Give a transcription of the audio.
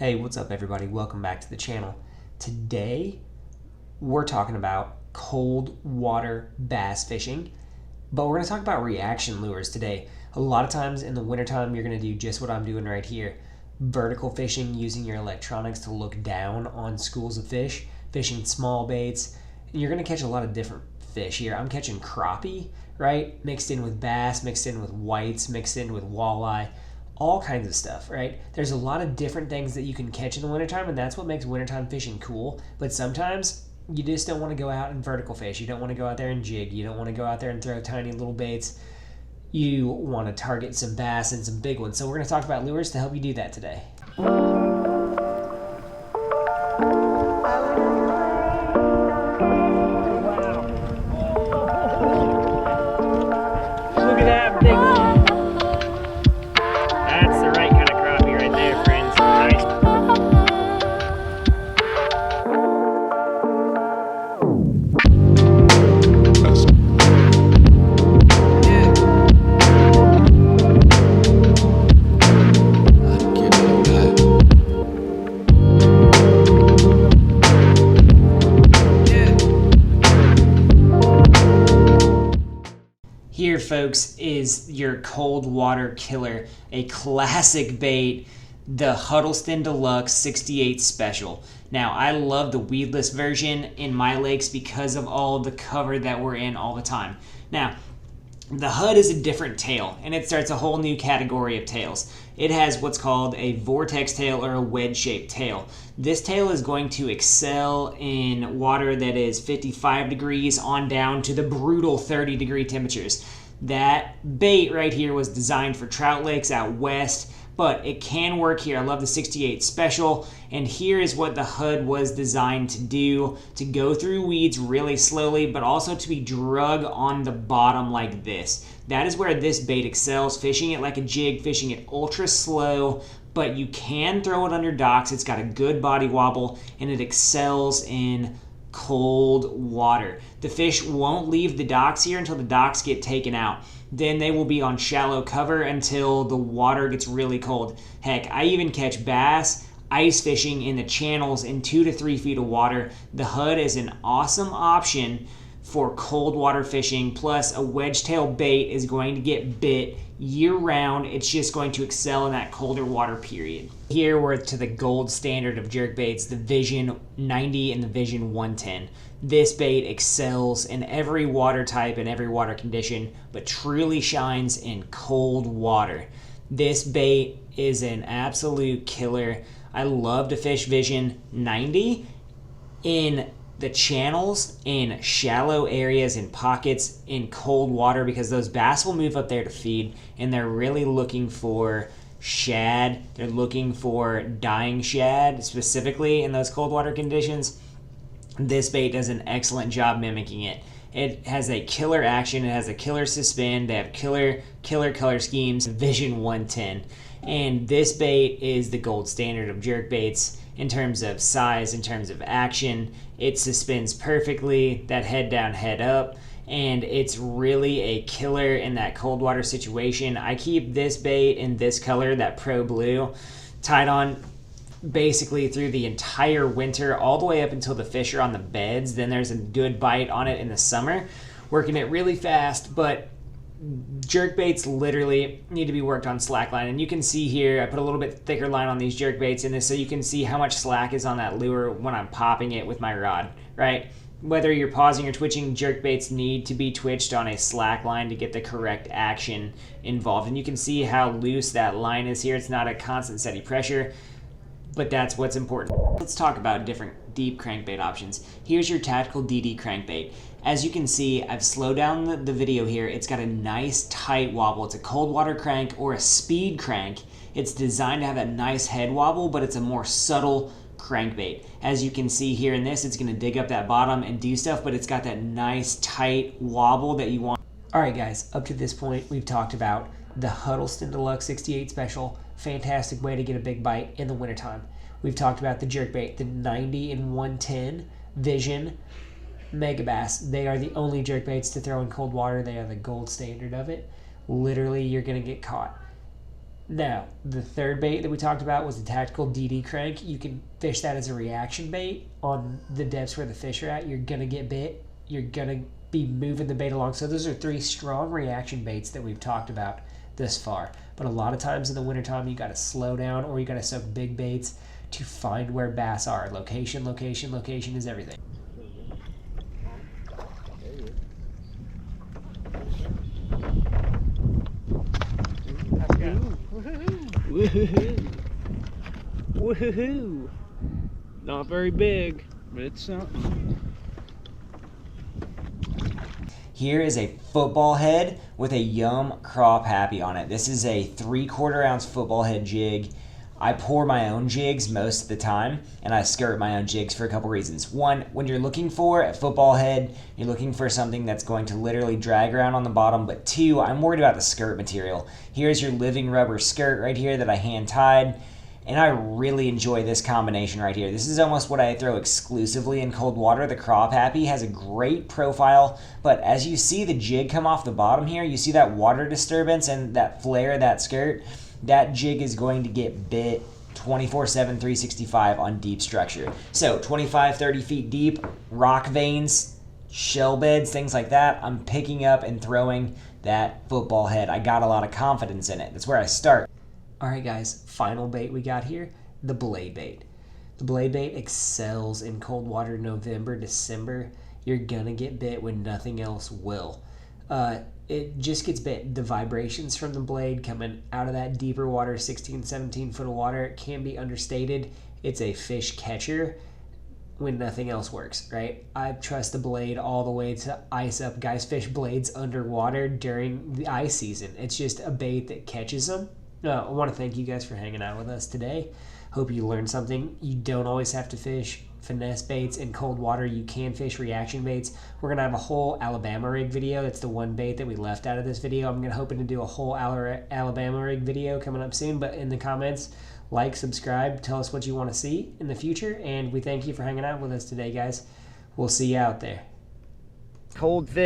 Hey, what's up everybody? Welcome back to the channel. Today, we're talking about cold water bass fishing, but we're gonna talk about reaction lures today. A lot of times in the wintertime, you're gonna do just what I'm doing right here. Vertical fishing using your electronics to look down on schools of fish, fishing small baits. And you're gonna catch a lot of different fish here. I'm catching crappie, right? Mixed in with bass, mixed in with whites, mixed in with walleye. All kinds of stuff, right? There's a lot of different things that you can catch in the wintertime, and that's what makes wintertime fishing cool. But sometimes you just don't want to go out and vertical fish. You don't want to go out there and jig. You don't want to go out there and throw tiny little baits. You want to target some bass and some big ones. So we're going to talk about lures to help you do that today. Look at that big one. That's the right kind of crappie right there, friends. Nice. Here, folks, is your cold water killer, a classic bait, the Huddleston Deluxe 68 Special. Now, I love the weedless version in my lakes because of all of the cover that we're in all the time. Now, the HUD is a different tail, and it starts a whole new category of tails. It has what's called a vortex tail or a wedge-shaped tail. This tail is going to excel in water that is 55 degrees on down to the brutal 30-degree temperatures. That bait right here was designed for trout lakes out west, but it can work here. I love the 68 Special, and here is what the HUD was designed to do, to go through weeds really slowly, but also to be drug on the bottom like this. That is where this bait excels, fishing it like a jig, fishing it ultra slow, but you can throw it under docks. It's got a good body wobble, and it excels in cold water. The fish won't leave the docks here until the docks get taken out. Then they will be on shallow cover until the water gets really cold. Heck, I even catch bass ice fishing in the channels in 2 to 3 feet of water. The HUD is an awesome option for cold water fishing, plus a wedge tail bait is going to get bit year round. It's just going to excel in that colder water period. Here we're to the gold standard of jerk baits, the Vision 90 and the Vision 110. This bait excels in every water type and every water condition, but truly shines in cold water. This bait is an absolute killer. I love to fish Vision 90 in the channels, in shallow areas, in pockets, in cold water, because those bass will move up there to feed, and they're really looking for shad. They're looking for dying shad, specifically in those cold water conditions. This bait does an excellent job mimicking it. It has a killer action. It has a killer suspend. They have killer color schemes. Vision 110. And this bait is the gold standard of jerk baits in terms of size, in terms of action. It suspends perfectly, that head down, head up, and it's really a killer in that cold water situation. I keep this bait in this color, that Pro Blue, tied on basically through the entire winter, all the way up until the fish are on the beds. Then there's a good bite on it in the summer, working it really fast. But jerk baits literally need to be worked on slack line, and you can see here I put a little bit thicker line on these jerk baits in this so you can see how much slack is on that lure when I'm popping it with my rod, right? Whether you're pausing or twitching, jerk baits need to be twitched on a slack line to get the correct action involved. And you can see how loose that line is here. It's not a constant steady pressure, but that's what's important. Let's talk about different deep crankbait options. Here's your tactical DD crankbait. As you can see, I've slowed down the video here. It's got a nice tight wobble. It's a cold water crank or a speed crank. It's designed to have that nice head wobble, but it's a more subtle crankbait. As you can see here in this, it's gonna dig up that bottom and do stuff, but it's got that nice tight wobble that you want. All right, guys, up to this point, we've talked about the Huddleston Deluxe 68 Special. Fantastic way to get a big bite in the wintertime. We've talked about the jerkbait, the 90 and 110 Vision Megabass. They are the only jerkbaits to throw in cold water. They are the gold standard of it. Literally, you're going to get caught. Now, the third bait that we talked about was the tactical DD crank. You can fish that as a reaction bait on the depths where the fish are at. You're going to get bit. You're going to be moving the bait along. So those are 3 strong reaction baits that we've talked about this far. But a lot of times in the wintertime, you got to slow down or you got to soak big baits to find where bass are. Location, location, location is everything. Woohoo! Woohoo! Not very big, but it's something. Here is a football head with a Yum Crop Happy on it. This is a 3/4 ounce football head jig. I pour my own jigs most of the time, and I skirt my own jigs for a couple reasons. One, when you're looking for a football head, you're looking for something that's going to literally drag around on the bottom. But 2, I'm worried about the skirt material. Here's your living rubber skirt right here that I hand tied, and I really enjoy this combination right here. This is almost what I throw exclusively in cold water. The Crop Happy has a great profile, but as you see the jig come off the bottom here, you see that water disturbance and that flare of that skirt. That jig is going to get bit 24/7, 365 on deep structure. So 25, 30 feet deep, rock veins, shell beds, things like that. I'm picking up and throwing that football head. I got a lot of confidence in it. That's where I start. All right, guys, final bait we got here, the blade bait. The blade bait excels in cold water November, December. You're gonna get bit when nothing else will. It just gets bit. The vibrations from the blade coming out of that deeper water, 16, 17 foot of water, can be understated. It's a fish catcher when nothing else works, right? I trust the blade all the way to ice up. Guys fish blades underwater during the ice season. It's just a bait that catches them. I want to thank you guys for hanging out with us today. Hope you learned something. You don't always have to fish finesse baits in cold water. You can fish reaction baits. We're going to have a whole Alabama rig video. That's the one bait that we left out of this video. I'm hoping to do a whole Alabama rig video coming up soon, but in the comments, like, subscribe, tell us what you want to see in the future, and we thank you for hanging out with us today, guys. We'll see you out there. Cold fish.